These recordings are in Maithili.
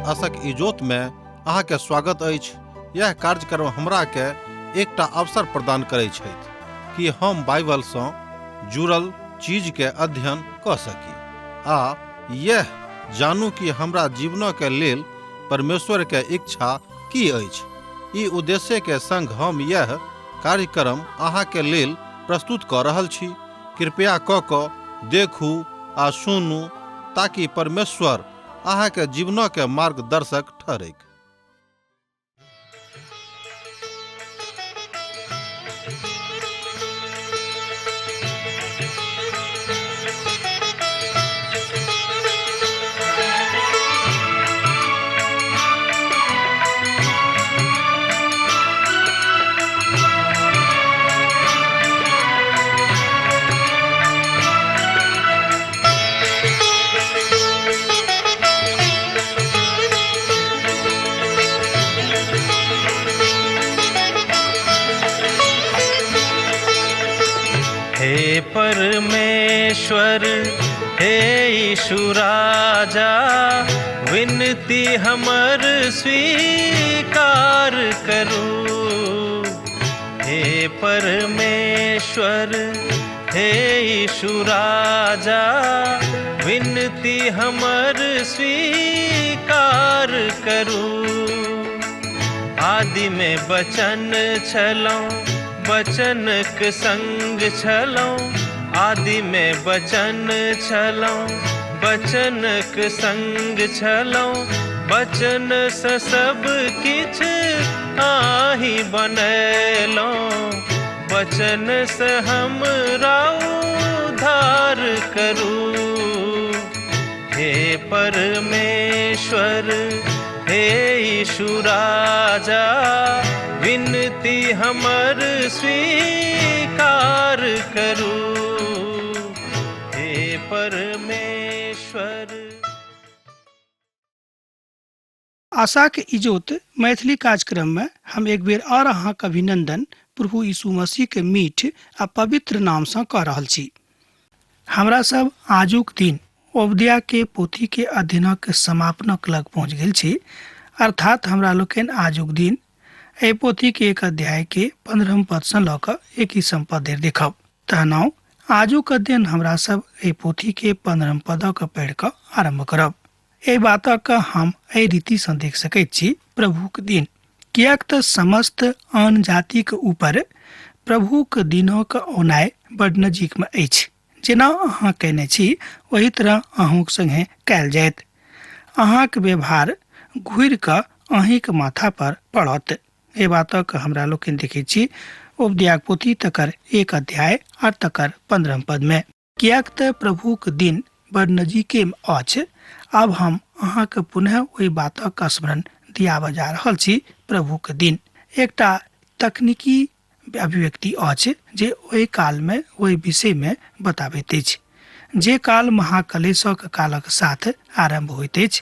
आशक इजोत में अहाँ के स्वागत अछि। यह कार्यक्रम हमरा के एकटा अवसर प्रदान करैत छथि कि हम बाइबल सँ जुड़ल चीज के अध्ययन क सकी आ यह जानू कि हमरा जीवन के लेल परमेश्वर के इच्छा की अछि। ई उद्देश्य के संग हम यह कार्यक्रम अहाँ के लेल प्रस्तुत क रहल छी। कृपया क देखू आ सुनू ताकि परमेश्वर अहाँ के जीवन के मार्गदर्शक ठहरे। हे परमेश्वर, हे यीशु राजा, विनती हमर स्वीकार करू। हे परमेश्वर, हे यीशु राजा, विनती हमर स्वीकार करू। आदि में वचन छलहुँ, वचनक संग छलहुँ। आदि में वचन छलहुँ, वचनक संग छलहुँ। वचन सँ सब किछ आहि बनैलहुँ। वचन सँ हमरा उद्धार करू। हे परमेश्वर, हे यीशु राजा, विनती हमर स्वीकार करू। हे परमेश्वर। आशा के इजोत मैथिली कार्यक्रम में हम एक बेर और अहाँक अभिनंदन प्रभु यीशु मसीह के मीठ आ पवित्र नाम सँ कऽ रहल छी। हमरा सब आजुक दिन ओबद्याह के पोथी के अध्ययनक समापनक लग पहुँच गेल छी। अर्थात हमरा लोकनि आजुक दिन एहि पोथी के एक अध्याय के 15 पद सँ लऽ कऽ 21 पद धरि देखब। तहनाउ आजुक अध्ययन हमरा सब एहि पोथी के 15 पदक पढ़ि कऽ आरंभ करब। एहि बातक हम एहि रीति सँ देख सकैत छी। प्रभुक दिन, किएक तऽ समस्त आन जातिक ऊपर प्रभुक दिनक औनाइ बड नजीक में अछि। जेना अहाँ कयने छी ओही तरह अहूँक संगे कयल जायत। अहाँक व्यवहार घुरि कऽ अहींक माथा पर पड़त। एहि बातक हमरा लोकनि देखैत छी ओबद्याह पोथी तकर 1 अध्याय और तकर 15 पद में। किएक तऽ प्रभुक दिन बड़ नजीके अछि। अब हम अहाँके पुनः ओहि बातक स्मरण दियाबऽ जा रहल छी। प्रभुक दिन एकटा तकनीकी अभिव्यक्ति अछि जे ओहि काल में ओहि विषय में बताबैत अछि। जे काल महाक्लेशक कालक साथ आरंभ होइत अछि।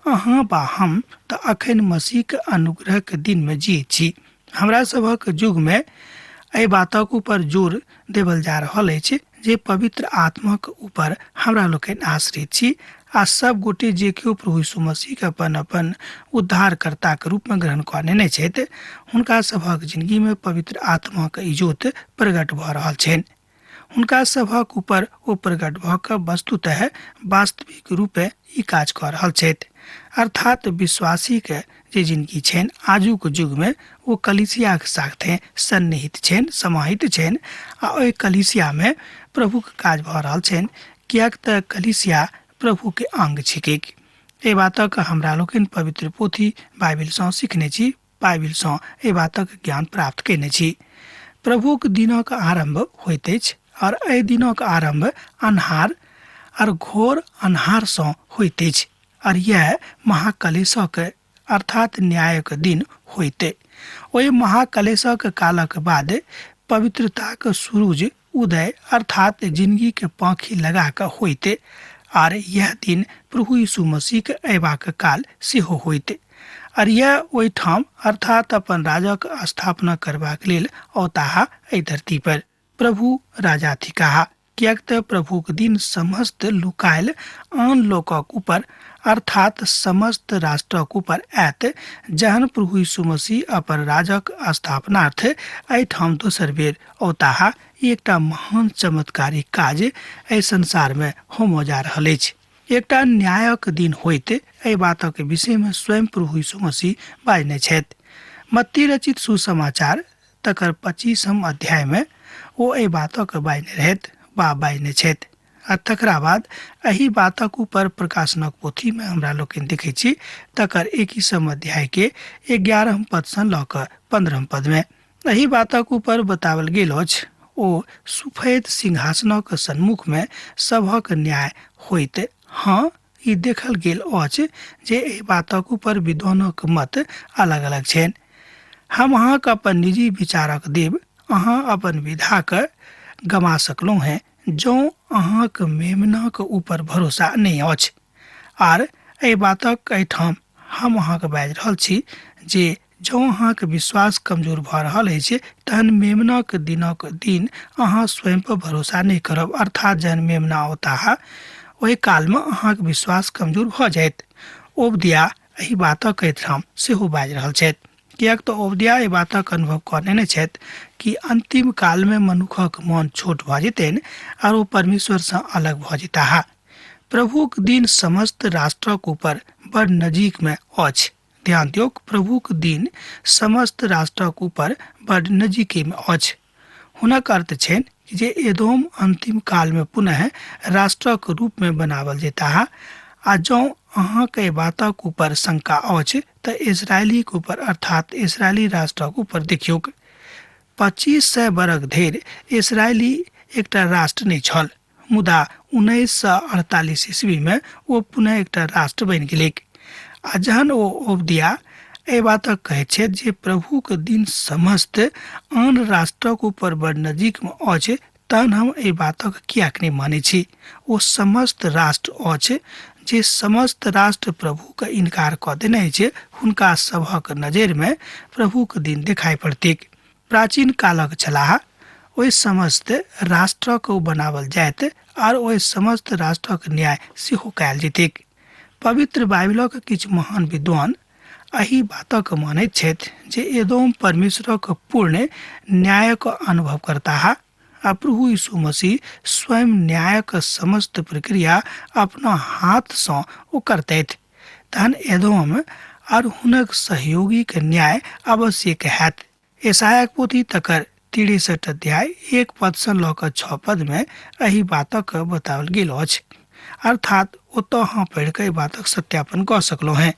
अहाँ बा हम तऽ अखन मसीह के अनुग्रह के दिन में जियैत छी। हमरा सभक युग में एहि बातक ऊपर जोर देवल जा रहल अछि जे पवित्र आत्माक ऊपर हमरा लोकनि आश्रित छी आ सब गोटे जे केओ प्रभु यीशु मसीह के अपन अपन उद्धारकर्ता के रूप में ग्रहण कऽ लेने छथि, हुनका सभक जिंदगी में पवित्र आत्मा के इजोत प्रकट भऽ रहल छनि। हुनका सभक ऊपर ओ प्रकट भऽ कऽ वस्तुतः वास्तविक रूपे ई काज कऽ रहल छथि। अर्थात विश्वासी के जे जिंदगी छनि आजुक युग में ओ कलीसिया के साथे सन्निहित छनि, समाहित छनि आ ओहि कलीसिया में प्रभु के काज भऽ रहल छनि। किएक तऽ कलीसिया प्रभु के अंग छिकै। एहि बातक हमरा लोकनि पवित्र पोथी बाइबिल सँ सीखने छी, बाइबिल सँ एहि बातक ज्ञान प्राप्त केने छी। प्रभुक दिनक आरंभ होइत अछि और एहि दिनक आरंभ अन्हार और घोर अन्हार सँ होइत अछि और यह महाक्लेशक अर्थात न्यायक दिन होइते। ओहि महाक्लेशक कालक बाद पवित्रताक सूरज उदय अर्थात जिंदगी के पाँखी लगा कऽ होइते और यह दिन प्रभु यीशु मसीह के अयबाक काल सेहो होइते। और यह ओहि ठाम अर्थात अपन राजक स्थापना करबाक लेल औताहा एहि धरती पर। प्रभु राजा थिकाहा कियाक त प्रभुक दिन समस्त लुकायल आन लोकक ऊपर अर्थात समस्त राष्ट्रक ऊपर आयत, जहन प्रभु यीशु मसीह अपन राजक स्थापनार्थ एहिठाम दोसर बेर औताहा। एकटा महान चमत्कारी काज एहि संसार में होमो जा रहल अछि। एकटा न्यायक दिन होइत एहि बातक विषय में स्वयं प्रभु यीशु मसीह बाजने छथि। मत्ती रचित सुसमाचार तकर 25 अध्याय में ओ एहि बातक बाजने छथि। आ तकरा बाद एही बातक ऊपर प्रकाशनक पोथी में हमरा लोकनि देखै छी तकर 21 अध्याय के 11 पद से ल क 15 पद में एही बातक ऊपर बतावल गेल अछि। ओ सुफेद सिंहासनक सन्मुख में सभक न्याय होइत। हाँ, ई देखल गेल अछि जे एही बातक ऊपर विद्वानक मत अलग अलग छनि। हम अहाँक अपन निजी विचारक देब, अहाँ अपन विधाक गमा सकलहुँ हैं जो अहाँक मेमनाक ऊपर भरोसा नहीं अछि। आर एहि बातक एहिठाम हम अहाँके बाजि रहल छी जे जो अहाँके विश्वास कमजोर भऽ रहल अछि तहन मेमनाक दिन अहाँ स्वयं पर भरोसा नहीं करब, अर्थात जहन मेमना औताहा ओहि काल में अहाँके विश्वास कमजोर भऽ जायत। ओबदिया एहि बातक एहिठाम सेहो बाजि रहल छथि, कियाक तऽ ओबदिया एहि बातक अनुभव करने छथि कि अंतिम काल में मनुखक मन छोट भऽ जेतनि और ओ परमेश्वर से अलग भऽ जेताह। प्रभुक दिन समस्त राष्ट्रक ऊपर बड़ नजीक में अछि। ध्यान दियौ, प्रभुक दिन समस्त राष्ट्रक ऊपर बड़ नजीके में अछि। हुनक अर्थ छनि जे एदोम अंतिम काल में पुनः राष्ट्रक रूप में बनावल जेताह। आ जो अहाँके बातक ऊपर शंका अछि तऽ इजरायली के ऊपर अर्थात इजरायली राष्ट्रक ऊपर देखियौ। 2500 बरख धरि इजरायली एकटा राष्ट्र नहीं छल, मुदा 1948 ईस्वी में ओ पुनः एकटा राष्ट्र बनि गेलैक। आ जहन ओ ओबदिया एहि बातक कहैत छथि जे प्रभुक दिन समस्त आन राष्ट्रक ऊपर बड़ नजीक में अछि, तहन हम एहि बातक कियाक नहीं मानै छी। ओ समस्त राष्ट्र अछि जे समस्त राष्ट्र प्रभु का इनकार कऽ देने छै, हुनका सभक नजर में प्रभुक दिन दिखाई पड़तैक। प्राचीन कालक छलाह, ओहि समस्त राष्ट्रक बनावल जायत और ओहि समस्त राष्ट्रक न्याय सेहो कयल जेतैक। पवित्र बाइबलक किछु महान विद्वान एही बातक मानैत छथि जे एदोम परमेश्वरक पूर्ण न्यायक अनुभव करताह आ प्रभु यीशु मसीह स्वयं न्यायक समस्त प्रक्रिया अपना हाथ से ओ करतैथ। तहन एदोम और हुनक सहयोगी के न्याय आवश्यक हैत। यशायाक पोथी तकर 63 अध्याय 1 पद से ल क 6 पद में एही बातक बतावल गेल अछि। अर्थात ओतऽ अहाँ पढ़ि कऽ बातक सत्यापन कऽ सकलहुँ हैं।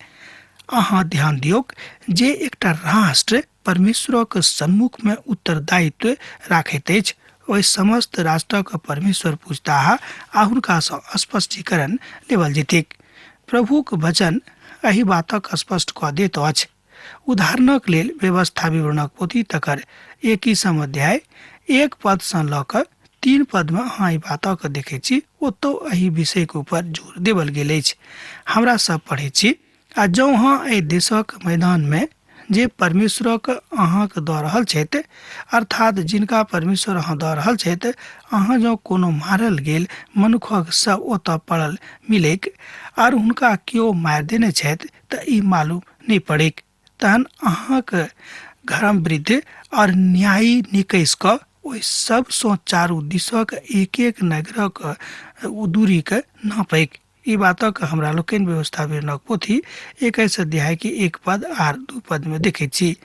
अहाँ ध्यान दियौ जे एकटा राष्ट्र परमेश्वरक सम्मुख में उत्तरदायित्व राखैत अछि, ओहि समस्त राष्ट्रक परमेश्वर पूछताह आ हुनका सँ स्पष्टीकरण लेवल जेतैक। प्रभुक वचन एही बातक स्पष्ट कऽ दैत अछि। उदाहरणक लेल व्यवस्था विवरणक पोथी तकर 21 अध्याय 1 पद सँ ल क 3 पद में अहाँ ई बातक देखै छी, ओतौ एही विषय के ऊपर जोर देवल गेल अछि। हमरा सब पढ़ै छी, आ जँ अहाँ एहि देशक मैदान में जे परमेश्वरक अहाँके दऽ रहल छथि, अर्थात जिनका परमेश्वर अहाँ दऽ रहल छथि, अहाँ जँ कोनो मारल गेल मनुखक सब ओतऽ पड़ल मिलैक और हुनका केओ मारि देने छथि तऽ ई मालूम नहीं पड़ैक, तहन अहाँके घरम वृद्ध और न्यायी निकैस कऽ ओहि सब सँ चारू दिसक एक एक नगरक दूरी के नापैक। ई बातक हमरा लोकनि व्यवस्था विवरणक पोथी 21 अध्याय के 1 पद और 2 पद में देखै छी।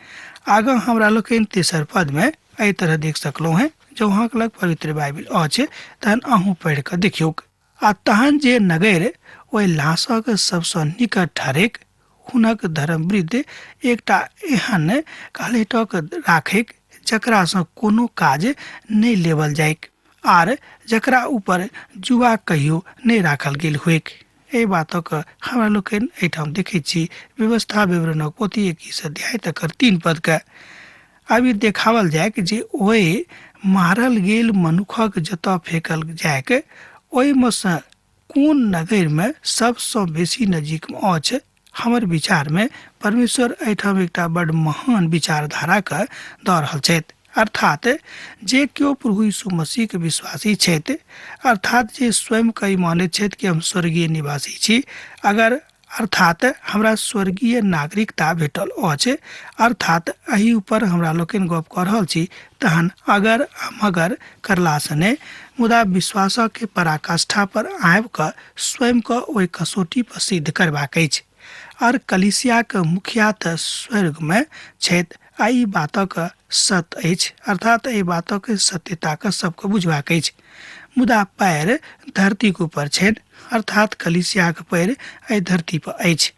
आगाँ हमरा लोकनि 3 पद में एहि तरह देख सकलहुँ हैं, जो अहाँके लग पवित्र बाइबिल अछि तहन अहूँ पढ़ि कऽ देखियौ। आ तहन जे नगर ओहि लाशक सबसँ निकट ठहरैक, हुनक धर्म वृद्ध एकटा एहन कालेटक राखैक जकरा सँ कोनो काज नहीं लेवल जायक आर जकरा ऊपर जुआ कहियो नहीं राखल गेल होइक। एहि बातक हमरा लोकनि एहिठाम देखै छी व्यवस्था विवरणक पोथी 21 अध्याय तकर 3 पद के। अब ई देखावल जायक जे ओहि मारल गेल मनुखक जतऽ फेंकल जायक, ओहिमे सँ कोन नगर में सबसँ बेसी नजीक में अछि। हमर विचार में परमेश्वर एहिठाम एकटा बड़ महान विचारधारा के दऽ रहल छथि। अर्थात जे क्यों प्रभु यीशु मसीह के विश्वासी छथि, अर्थात जे स्वयं कई मानैत छथि कि हम स्वर्गीय निवासी छी, अगर अर्थात हमरा स्वर्गीय नागरिकता भेटल अछि, अर्थात एहि ऊपर हमरा लोकनि गप कऽ रहल छी, तहन अगर मगर करला से नहि, मुदा विश्वास के पराकाष्ठा पर आबि कऽ स्वयं के ओहि कसौटी पर सिद्ध करबाक अछि। और कलीसिया के मुखिया तऽ स्वर्ग में छथि, आ ई बातक सत्य अछि, अर्थात एहि बातक सत्यता के सबके बुझबाक अछि। मुदा पैर धरती के ऊपर छनि, अर्थात कलीसिया के पैर एहि धरती पर अछि।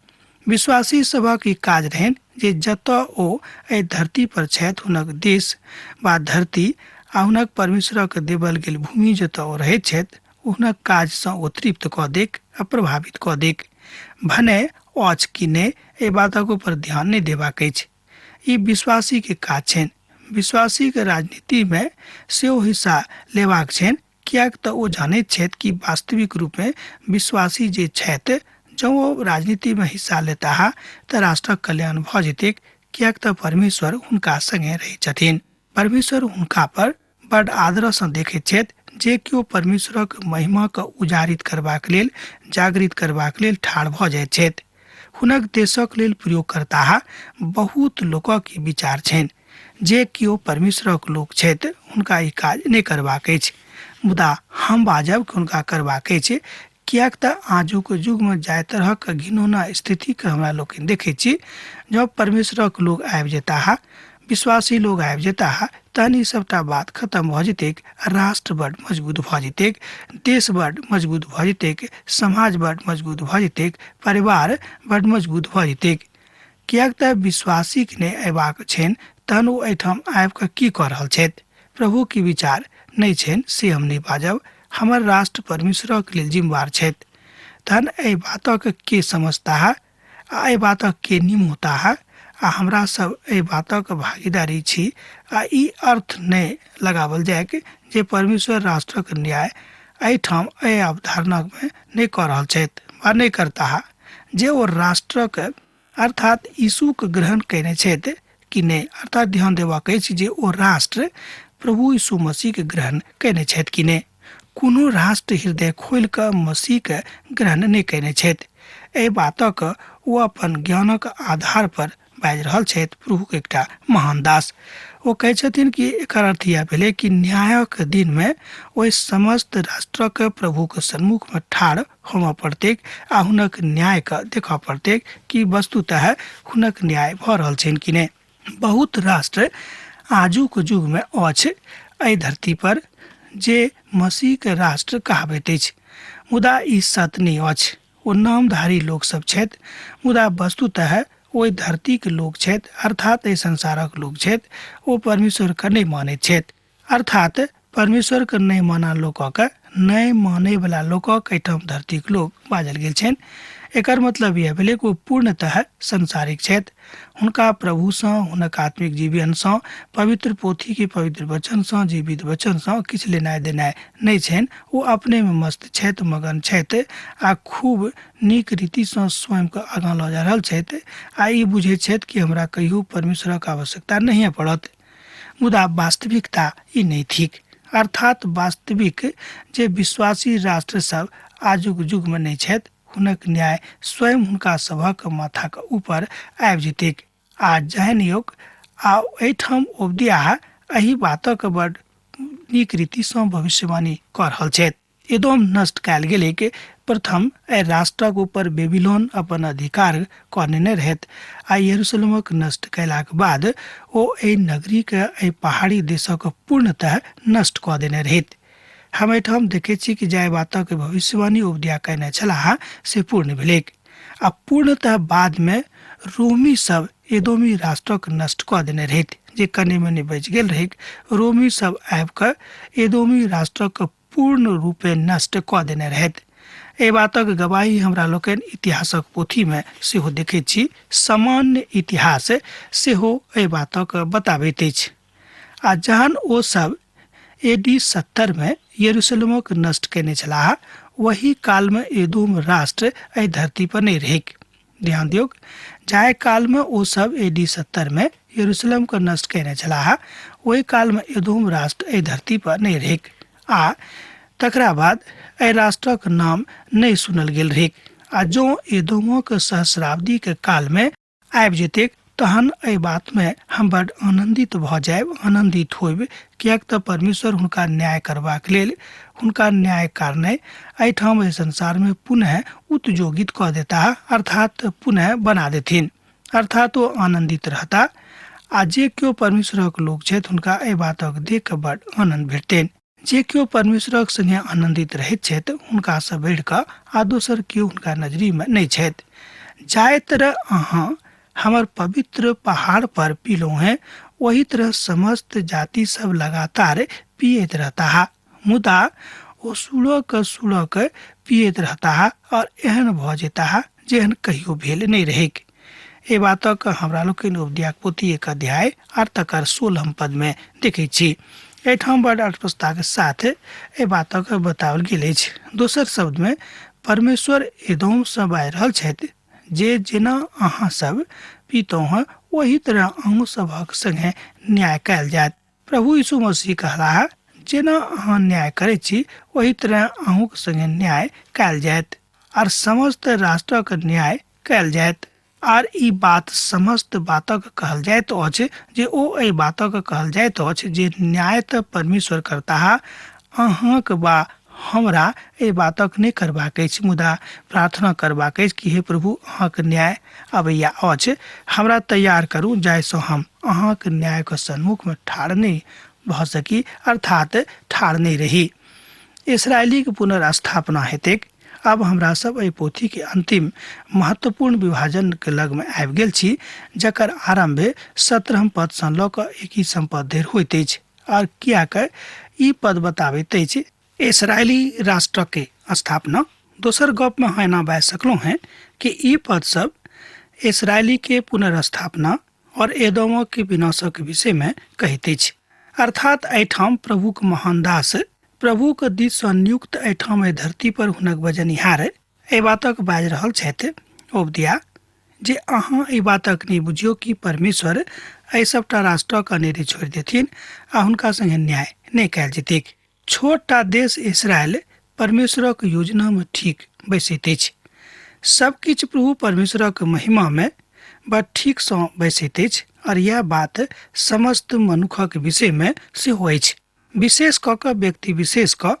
विश्वासी सभक ई काज रहनि जे जतऽ ओ एहि धरती पर छथि, हुनक देश वा धरती आ हुनक परमेश्वरक देवल गेल भूमि जतऽ ओ रहैत छथि, हुनक काज सँ ओ तृप्त कऽ देक आ प्रभावित कऽ देक। भने अछि कि नहि, एहि बातक ऊपर ध्यान नहि देबाक अछि। ई विश्वासी के काज छनि। विश्वासी के राजनीति में सेहो हिस्सा लेबाक छनि, कियाक तऽ ओ जानैत छथि कि वास्तविक रूप में विश्वासी जे छथि, जँ ओ राजनीति में हिस्सा लेताह तऽ राष्ट्रक कल्याण भऽ जेतैक, कियाक तऽ परमेश्वर हुनका संगे रहै छथिन। परमेश्वर हुनका पर बड़ आदर सँ देखैत छथि, जे केओ परमेश्वरक महिमा के उजारित करबाक लेल, जागृत करबाक लेल ठाढ़ भऽ जाइत छथि। हुनक देशक लेल प्रयोग करताह बहुत लोकक ई विचार छनि। जे केओ परमेश्वरक लोक छथि, हुनका ई काज नहि करबाक अछि, मुदा हम बाजब कि हुनका करबाक अछि, कियाक तऽ आजुक युग में जाय तरहक घिनौना स्थिति के हमरा लोकनि देखैत छी। जब परमेश्वरक लोग आबि जेताह, विश्वासी लोग आबि जेताह, तहन ई सबटा बात खत्म भऽ जेतैक, राष्ट्र बड़ मजबूत भऽ जेतैक, देश बड़ मजबूत भऽ जेतैक, समाज बड़ मजबूत भऽ जेतैक, परिवार बड़ मजबूत भऽ जेतैक। कियाक तऽ विश्वासी के नहि अयबाक छनि, तहन ओ एहिठाम आबि कऽ की कऽ रहल छथि? प्रभु के विचार नहीं छनि से हम नहीं बाजब, हमर राष्ट्र परमेश्वरक लेल जिम्मेवार छथि। तहन एहि बातक के समझता है, आ एहि बातक के निमोता है, आ हमरा सब एहि बातक भागीदारी छी। आ ई अर्थ नहीं लगावल जाय जे परमेश्वर राष्ट्रक न्याय एहिठाम एहि अवधारणा में नहीं कऽ रहल छथि वा नहीं करता है, जे ओ राष्ट्रक अर्थात यीशु के ग्रहण कयने छथि कि नहीं, अर्थात ध्यान देबाक अछि जे ओ राष्ट्र प्रभु यीशु मसीह के ग्रहण कयने छथि कि नहीं। कोनो राष्ट्र हृदय खोल कऽ मसीह के ग्रहण नहीं कयने छथि। एहि बातक ओ अपन ज्ञानक आधार पर बाजि रहल छथि। प्रभु के एकटा महान दास ओ कहै छथिन कि एकर अर्थ यह भेलै कि न्यायक दिन में ओहि समस्त राष्ट्रक प्रभु के सम्मुख में ठाढ़ होमय पड़तैक आ हुनक न्याय के देखऽ पड़तैक कि वस्तुतः हुनक न्याय भऽ रहल छनि कि नहीं। बहुत राष्ट्र आजुक युग में अछि एहि धरती पर जे मसीह के राष्ट्र कहाबैत अछि, मुदा ई सत्य नहीं अछि। ओ नामधारी लोक सब छथि, मुदा वस्तुतः ओहि धरती के लोग छथि, अर्थात एहि संसारक लोग छथि। ओ परमेश्वर के नहीं मानैत छथि, अर्थात परमेश्वर के नहीं माना लोकक नहीं माने वाला लोकक एहिठाम धरती के लोग बाजल गेल छनि। एकर मतलब यह भेलै कि ओ पूर्णतः संसारिक छथि। हुनका प्रभु सँ, हुनक आत्मिक जीवन सँ, पवित्र पोथी के पवित्र वचन सँ, जीवित वचन सँ किछु लेनाइ देनाइ नहीं छनि। ओ अपने में मस्त छथि, मगन छथि, आ खूब नीक रीति सँ स्वयं के आगाँ लऽ जा रहल छथि। आ ई बुझैत छथि कि हमरा कहियो परमेश्वरक आवश्यकता नहीं पड़त। मुदा वास्तविकता ई नहीं थिक, अर्थात वास्तविक जे विश्वासी राष्ट्र सब आजुक युग में नहीं छथि, हुनक न्याय स्वयं हुनका सभक माथा के ऊपर आबि जेतैक। आ जहन योग आ एहिठाम ओबदियाह एहि बातक बड़ नीक रीति सँ भविष्यवाणी कऽ रहल छथि। एदोम नष्ट कयल गेलै के प्रथम एहि राष्ट्रक ऊपर बेबीलोन अपन अधिकार कऽ नेने रहथि, आ यरूशलेमक नष्ट कयलाक बाद ओ एहि नगरी के एहि पहाड़ी देशक पूर्णतः नष्ट कऽ देने रहथि। हम एहिठाम देखैत छी कि जाय बातक भविष्यवाणी ओबदियाह कयने छलाह से पूर्ण भेलैक। आ पूर्णतः बाद में रोमी सब एदोमी राष्ट्रक नष्ट कऽ देने रहथि, जे कने मने बचि गेल रहैक। रोमी सब आबि कऽ एदोमी राष्ट्रक पूर्ण रूपे नष्ट कऽ देने रहथि। एहि बातक गवाही हमरा लोकनि इतिहासक पोथी में सेहो देखैत छी। सामान्य इतिहास सेहो एहि बातक बताबैत अछि। आ जहन ओ सब AD 70 में यरूशलेमक नष्ट कयने छलाह, वही काल में एदोम राष्ट्र एहि धरती पर नहीं रहैक। ध्यान दियो, जाय काल में वो सब AD 70 में यरूशलेम को नष्ट करने चला। वही काल में एदोम राष्ट्र ए धरती पर नहीं रहे आ तकरा बाद ए राष्ट्रक नाम नहीं सुनल गेल रहे। आ जो एदोमो के सहस्राब्दी के काल में आबि जेते तहन एहि बात में हम बड़ आनंदित भ जायब, आनंदित होब, कियाक तऽ परमेश्वर हुनका न्याय करबाक लेल हुनका न्याय कारणे एहिठाम एहि संसार में पुनः उत्योगित कऽ देता, अर्थात पुनः बना देथिन, अर्थात वो आनंदित रहता। आ जे केओ परमेश्वरक लोक छथि हुनका एहि बातक देख कऽ बड़ आनंद भेटतनि। जे केओ परमेश्वरक संगे आनंदित रहैत छथि हुनका सँ बढ़ि कऽ आ दोसर केओ हुनका नजरी में नहीं छथि। जाहि तरह अहाँ हमर पवित्र पहाड़ पर पीलो हैं, वही तरह समस्त जाति सब लगातार पियत रहता है, मुदा वो सुलक पियत रहता है और एहन भ जेता है जेहन कहियो भेल नहीं रहे। ए बातक हमरा लोकनि उपदेश पोथी 1 अध्याय और तकर 16 पद में देखे छी। एठाम बड़ अस्पष्टता के साथ ए बातक बताओल गेल अछि। दोसर शब्द में परमेश्वर एदोम सँ बाजि रहल छथि जे जेना अहाँ सब पीतो हैं वही तरह अहूँ सभक संगे न्याय कयल जायत। प्रभु यीशु मसीह कहला है जेना अहाँ न्याय करे छी वही तरह अहूँ संगे न्याय कयल जायत और समस्त राष्ट्रक न्याय कयल जायत। आर ई बात समस्त बातक कहल जायत अछि जे ओ एहि बातक कहल जायत अछि जे न्याय तऽ परमेश्वर करता है, अहाँक बा हमरा ए बातक नहीं करबाक अछि, मुदा प्रार्थना करबाक अछि कि हे प्रभु अहाँक न्याय अबैया अछि, हमरा तैयार करू जाहिसँ हम अहाँक न्यायक सन्मुख में ठाढ़ नहीं भऽ सकी, अर्थात ठाढ़ नहीं रही। इसराइली के पुनर्स्थापना हेतै। अब हमरा सब एहि पोथी के अंतिम महत्वपूर्ण विभाजन के लग में आबि गेल छी, जकर आरंभ 17 पद सँ लऽ कऽ 21 पद धरि होइत अछि। और कियाक ई पद बताबैत अछि इसराइली राष्ट्र के स्थापना। दोसर गप में हम बाजि सकलहुँ हैं कि ई पद सब इसराइली के पुनर्स्थापना और एदोम के विनाशक विषय में कहैत अछि, अर्थात एहिठाम प्रभुक महान दास प्रभु के दिस सँ नियुक्त एहिठाम एहि धरती पर हुनक बजनिहार एहि बातक बाजि रहल छथि उपदिया जे अहाँ एहि बातक नहीं बुझियो कि परमेश्वर एहि सबटा राष्ट्रक अनेरे छोड़ि देथिन आ हुनका संगे न्याय नहीं कयल जेतै। छोटा देश इसराइल परमेश्वरक योजना में ठीक बैसैत अछि। सब किछु प्रभु परमेश्वरक महिमा में बड़ ठीक सँ बैसैत अछि और यह बात समस्त मनुखक विषय में सेहो अछि। विशेष कऽ कऽ व्यक्ति विशेष कऽ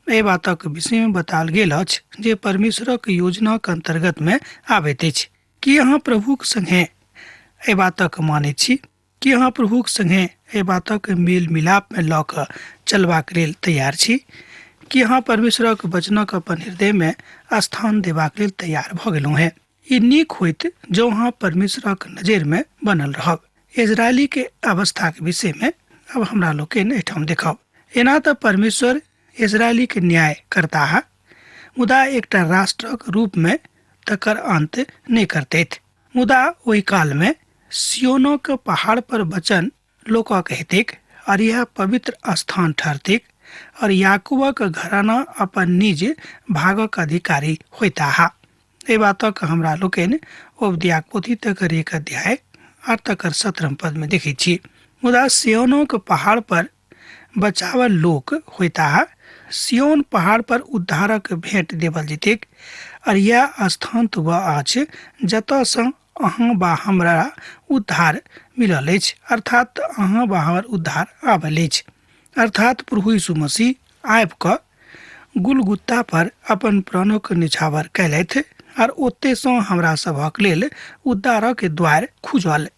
एहि बातक विषय में बताओल गेल अछि जे परमेश्वरक योजनाक अंतर्गत में आबैत अछि। कि अहाँ प्रभुक संगे एहि बातक मानैत छी? कि अहाँ प्रभुक संगे एहि बातक मेल मिलाप में लऽ कऽ चलबाक लेल तैयार छी? कि अहाँ परमेश्वरक वचनक अपन हृदय में स्थान देबाक लेल तैयार भऽ गेलहुँ हैं? ई नीक होइत जो अहाँ परमेश्वरक नजर में बनल रहब। इजरायली के अवस्था के विषय में अब हमरा लोकनि एहिठाम देखब। एना तऽ परमेश्वर इजरायली के न्याय करता है, मुदा एकटा राष्ट्रक रूप में तकर अंत नहीं करतैथ। मुदा ओहि काल में सियोनक पहाड़ पर वचन लोक कहतैक और यह पवित्र स्थान ठहरतैक और याकूबक घराना अपन निज भागक अधिकारी होता है। एहि बातक हमरा लोकनि उपदेश पोथी तकर 1 अध्याय और तकर 17 पद में देखै छी। मुदा सियोनक पहाड़ पर बचावल लोक होता है। सियोन पहाड़ पर उद्धारक भेंट देवल जेतैक और यह स्थान तो वह अछि जतऽ सँ अहाँ बा हमरा उद्धार मिलल अछि, अर्थात अहाँ बा हमर उद्धार आबल अछि, अर्थात प्रभु यीशु मसीह आबि कऽ गुलगुत्ता पर अपन प्राणक निछावर कयलथि और ओते सँ हमरा सभक लेल उद्धारक द्वार खुजल।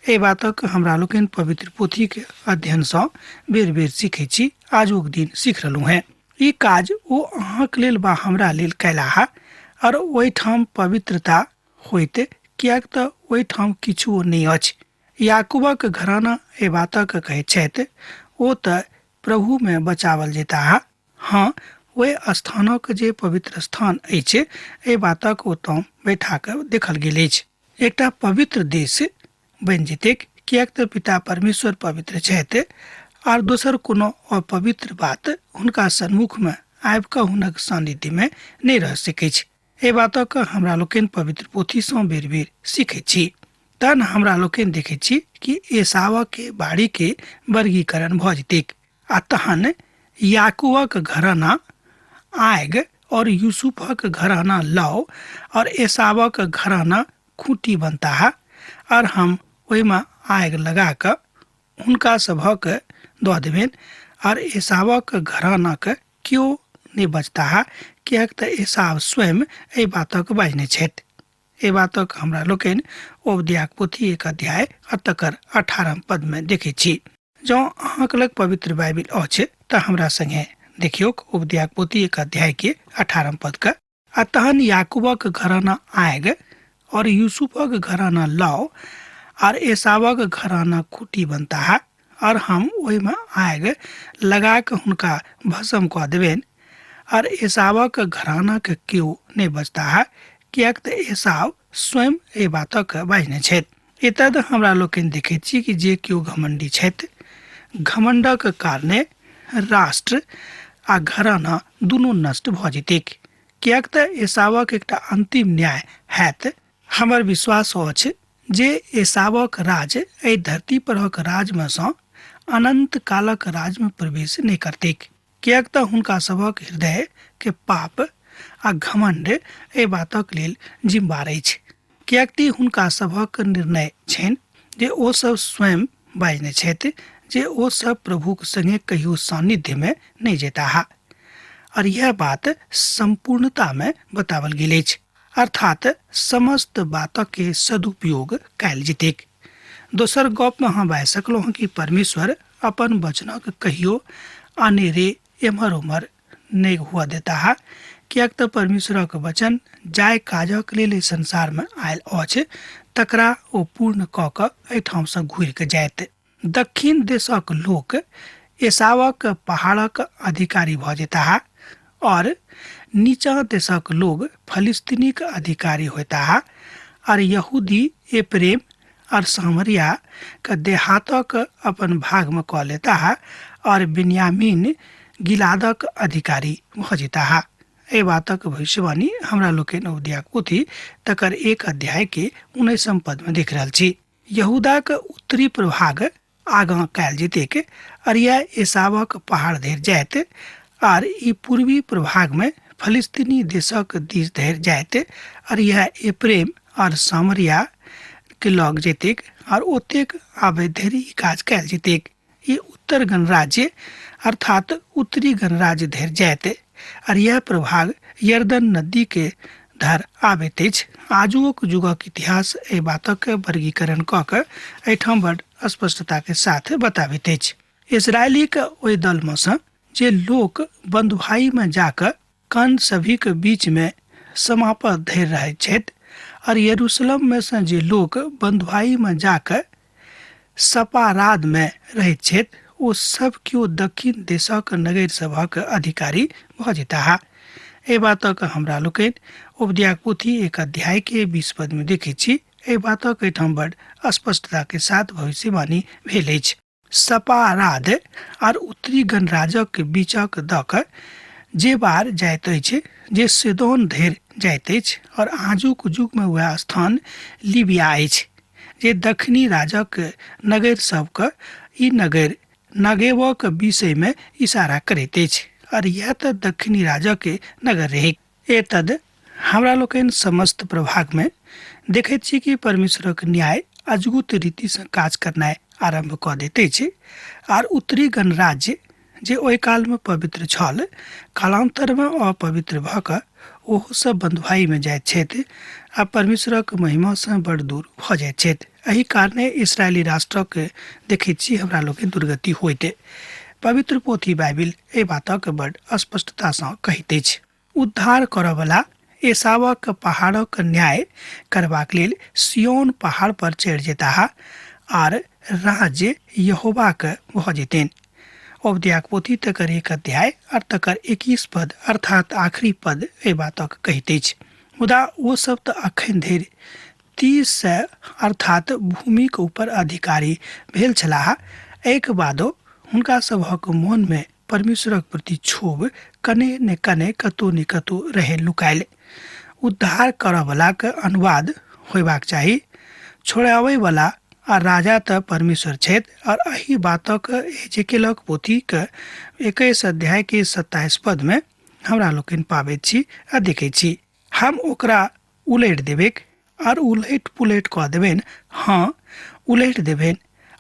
एहि बातक हमरा लोकनि पवित्र पोथी के अध्ययन सँ बेर बेर सीखै छी, आजुक दिन सीख रहलहुँ हैं। ई काज ओ अहाँक लेल बा हमरा लेल कयलाह और ओहिठाम पवित्रता होइत, कियाक तऽ ओहिठाम किछु नहि अछि। याकूबक घराना एहि बातक कहैत छथि ओ तऽ प्रभु में बचावल जेता है। हाँ, वह स्थानक जे पवित्र स्थान अछि एहि बातक ओतऽ बैठा कऽ देखल गेल अछि। एकटा पवित्र देश बनि जेतैक, कियाक तऽ पिता परमेश्वर पवित्र छथि और दोसर कोनो अपवित्र बात हुनका सन्मुख में आबि कऽ हुनक सानिध्य में नहीं रह सकैत छै। ए बातक हमरा लोकनि पवित्र पोथी सँ बेर बेर सीखै छी। तहन हमरा लोकनि देखै छी कि एसाव के बाड़ी के वर्गीकरण भऽ जेतैक आ तहन याकूबक घराना आग और यूसुफक घराना लौ और एसावक घराना खूंटी बनता है और हम ओहिमे आग लगा कऽ हुनका सभक दऽ देबनि और एसावक घरानाक केओ नहि बचता है, कियाक तऽ एसाव स्वयं एहि बातक बाजने छथि। एहि बातक हमरा लोकनि ओबद्याक पोथी 1 अध्याय आ तकर 18 पद में देखै छी। जँ अहाँक लग पवित्र बाइबिल अछि तऽ हमरा संगे देखियौ ओबद्याक पोथी 1 अध्याय के 18 पद का। आ तहन याकूबक घराना आग और यूसुफक घराना लौ और एसावक घराना खूंटी बनता है और हम ओहिमे आग लगा कऽ हुनका भस्म कऽ देबनि और एसावक घराना के केओ नहि बचता है, कियाक तऽ एसाव स्वयं एहि बातक बाजने छथि। एतय हमरा लोकनि देखैत छी कि जे केओ घमंडी छथि, घमंडक कारणे राष्ट्र आ घराना दुनू नष्ट भऽ जेतैक, कियाक तऽ एसावक एकटा अंतिम न्याय हैत। हमर विश्वास अछि जे एसावक राज एहि धरती परक राज में सँ अनंत कालक राज में प्रवेश नहि करतैक, कियाक तऽ हुनका सभक हृदय के पाप आ घमंड एहि बातक लेल जिम्मेदार अछि, कियाक कि हुनका सभक निर्णय छनि जे ओ सब स्वयं बाजने छथि जे ओ सब प्रभुक संगे कहियो सानिध्य में नहीं जेता है। और यह बात संपूर्णता में बतावल गेल अछि, अर्थात समस्त बातक के सदुपयोग कयल जेतैक। दोसर गप में हम बाजि सकलहुँ हँ कि परमेश्वर अपन वचनक कहियो अनेरे एम्हर उम्हर नहीं हुआ देता है, कियाक तऽ परमेश्वरक वचन जाय काजक लेल एहि संसार में आयल अछि तकरा ओ पूर्ण कऽ कऽ एहिठाम सँ घुरि कऽ जायत। दक्षिण देशक लोक एसावक पहाड़क अधिकारी भऽ जेता है और नीचा देशक लोग फलिस्तीनीक अधिकारी होता है और यहूदी एप्रेम और सामरिया का देहातक अपन भाग में कऽ लेता है और बिन्यामीन गिलादक अधिकारी भऽ जेता है। एहि बातक भविष्यवाणी हमरा लोकनि ओबद्याक पोथी तकर 1 अध्याय के 19 पद में देख रहल छी। यहूदाक उत्तरी प्रभाग आगाँ कयल जेतैक और यह एसावक पहाड़ धरि जायत और ई पूर्वी प्रभाग में फलिस्तीनी देशक दिस धरि जायत और यह एप्रेम और सामरिया के लग जेतैक और ओतेक आबे धरि काज कयल जेतैक। ई उत्तर गणराज्य अर्थात उत्तरी गणराज्य धरि जायत और यह प्रभाग यर्दन नदी के धर आबैत अछि। आजुक युगक इतिहास एहि बातक वर्गीकरण कऽ कऽ एहिठाम बड़ स्पष्टता के साथ बताबैत अछि। इजरायली के ओहि दल में सँ जे लोक बंधुभाई में जाकर कन सभी के बीच में समापद धरि रहैत छथि और यरूशलेम में से जे लोक बंधुभाई में जाकर सपाराद में रहैत छथि ओ सब केओ दक्षिण देशक नगर सभक अधिकारी भऽ जेता है। एहि बातक हमरा लोकनि ओबद्याक पोथी 1 अध्याय के 20 पद में देखै छी। एहि बातक एहिठाम बड़ स्पष्टता के साथ भविष्यवाणी भेल अछि। सपाराद और उत्तरी गणराज्यक के बीचक दऽ जे बार जाइत अछि जे सीदोन धरि जाइत अछि और आजुक युग में वह स्थान लीबिया अछि जे दक्षिणी राजक नगर सबके ई नगर नगेवक विषय में इशारा करैत अछि और यह तऽ दक्षिणी राजक के नगर रहे। एतद हमरा लोकनि समस्त प्रभाग में देखैत छी कि परमेश्वरक न्याय अद्भुत रीति से काज करनाइ आरंभ कऽ दैत अछि और उत्तरी गणराज्य जे ओहि काल में पवित्र छल कालांतर में अपवित्र भऽ कऽ ओहो सब बंधुआई में जाइत छथि आ परमेश्वरक महिमा से बड़ दूर भऽ जाइत छथि। एहि कारणे इस्राएली राष्ट्रक देखैत छी हमरा लोकनि दुर्गति होइत। पवित्र पोथी बाइबिल एहि बातक बड़ स्पष्टता सँ कहैत अछि। उद्धार करऽ वाला एसावक पहाड़क न्याय करबाक लेल सिय्योन पहाड़ पर चढ़ि जेता है और राज्य यहोवा के भऽ जेतनि। ओबद्याक पोथी तकर 1 अध्याय और तकर 21 पद अर्थात आखिरी पद एहि बातक कहैत अछि। मुदा ओ सब तऽ अखन धरि 30 अर्थात भूमि के ऊपर अधिकारी भेल छलाह। एक बादो हुनका सभक मोन में परमेश्वरक प्रति क्षोभ कने ने कने कतौ ने कतौ रहे लुकायल। उद्धार करऽ वाला के अनुवाद होयबाक चाही। छोड़ावे वाला आ राजा त परमेश्वर छथि और एही बातक एजेकियलक पोथी के 21 अध्याय के 27 पद में हमरा लोकनि पाबैत छी आ देखै छी। हम ओकरा उलट देबेक और उलट पुलट कऽ देबेन, हाँ उलट देबेन,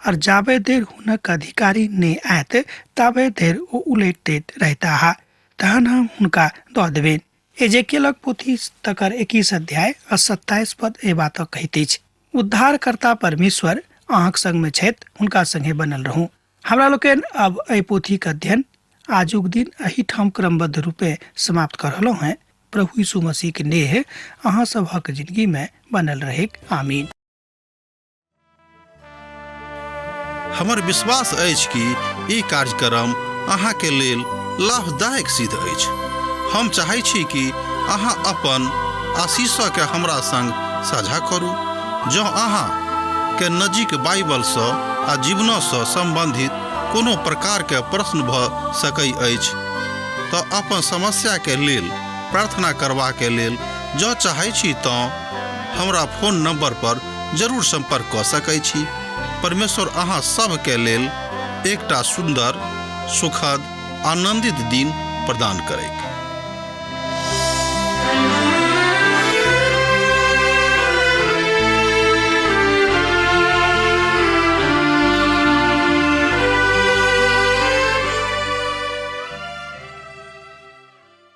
और जाबे देर हुनक अधिकारी ने आयत ताबे देर वो उलट देत रहता है, तहन हम हुनका दऽ देबेन। एजेकियलक पोथी तकर 21 अध्याय और 27 पद ए बात कहैत अछि। उद्धारकर्ता परमेश्वर अहाँक संग में छथि, हुनका संगे बनल रहू। हमरा लोकनि अब एहि पोथीक अध्ययन आजुक दिन एही ठाम क्रमबद्ध रूपे समाप्त कर रहलहुँ हैं। प्रभु यीशु मसीह के नेह अहाँ सभक जिंदगी में बनल रहे। आमीन। हमर विश्वास अछि कि ई कार्यक्रम अहाँ के लेल लाभदायक सिद्ध अछि। हम चाहै छी कि अहाँ अपन आशीषक के हमरा संग साझा करू। जँ अहाँ के नजीक बाइबल सँ आ जीवन सँ संबंधित कोनो प्रकार के प्रश्न भऽ सकै अछि तऽ अपन समस्या के लेल प्रार्थना करबा के लेल जँ चाहै छी तऽ हमरा फोन नंबर पर जरूर संपर्क कऽ सकै छी। परमेश्वर अहाँ सब के लेल एकटा सुंदर, सुखद, आनंदित दिन प्रदान करैक।